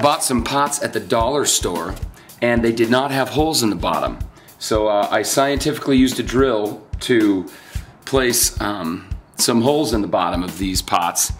bought some pots at the dollar store and they did not have holes in the bottom. So I scientifically used a drill to place some holes in the bottom of these pots.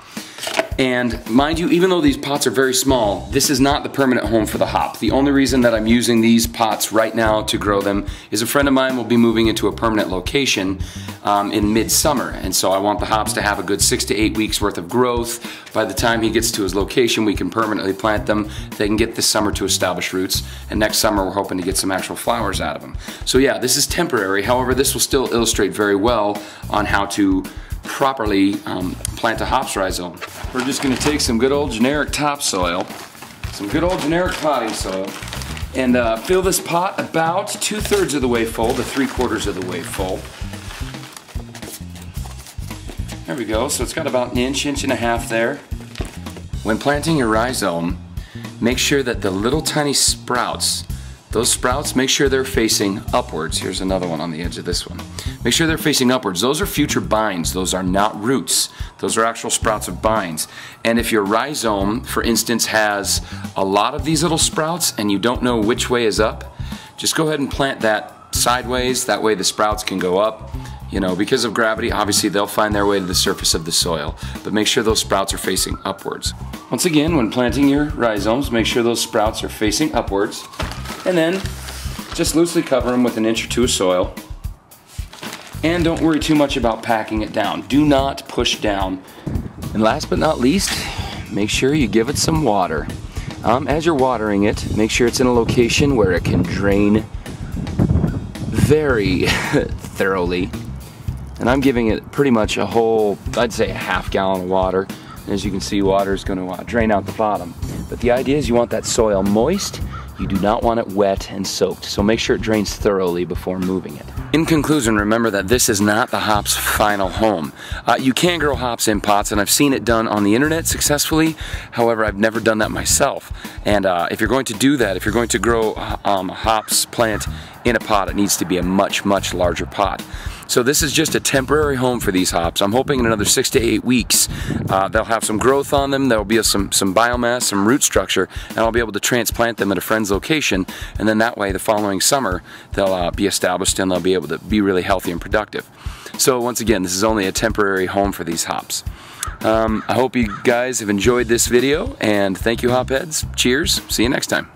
And mind you, even though these pots are very small, this is not the permanent home for the hop. The only reason that I'm using these pots right now to grow them is a friend of mine will be moving into a permanent location in midsummer. And so I want the hops to have a good 6 to 8 weeks worth of growth. By the time he gets to his location, we can permanently plant them. They can get this summer to establish roots. And next summer, we're hoping to get some actual flowers out of them. So yeah, this is temporary. However, this will still illustrate very well on how to properly plant a hops rhizome. We're just going to take some good old generic topsoil, some good old generic potting soil, and fill this pot about 2/3 of the way full to 3/4 of the way full. There we go. So it's got about an inch and a half there. When planting your rhizome, make sure that the little tiny sprouts, those sprouts, make sure they're facing upwards. Here's another one on the edge of this one. Make sure they're facing upwards. Those are future bines. Those are not roots. Those are actual sprouts of bines. And if your rhizome, for instance, has a lot of these little sprouts and you don't know which way is up, just go ahead and plant that sideways. That way the sprouts can go up. You know, because of gravity, obviously they'll find their way to the surface of the soil. But make sure those sprouts are facing upwards. Once again, when planting your rhizomes, make sure those sprouts are facing upwards. And then just loosely cover them with an inch or two of soil. And don't worry too much about packing it down. Do not push down. And last but not least, make sure you give it some water. As you're watering it, make sure it's in a location where it can drain very thoroughly. And I'm giving it pretty much a whole, I'd say a half gallon of water. And as you can see, water is going to drain out the bottom. But the idea is you want that soil moist. You do not want it wet and soaked, so make sure it drains thoroughly before moving it. In conclusion, remember that this is not the hop's final home. You can grow hops in pots, and I've seen it done on the internet successfully. However, I've never done that myself. And if you're going to do that, if you're going to grow a hops plant in a pot, it needs to be a much, much larger pot. So this is just a temporary home for these hops. I'm hoping in another 6 to 8 weeks they'll have some growth on them, there'll be some biomass, some root structure, and I'll be able to transplant them at a friend's location, and then that way the following summer they'll be established and they'll be able to be really healthy and productive. So once again, this is only a temporary home for these hops. I hope you guys have enjoyed this video, and thank you, hopheads. Cheers, see you next time.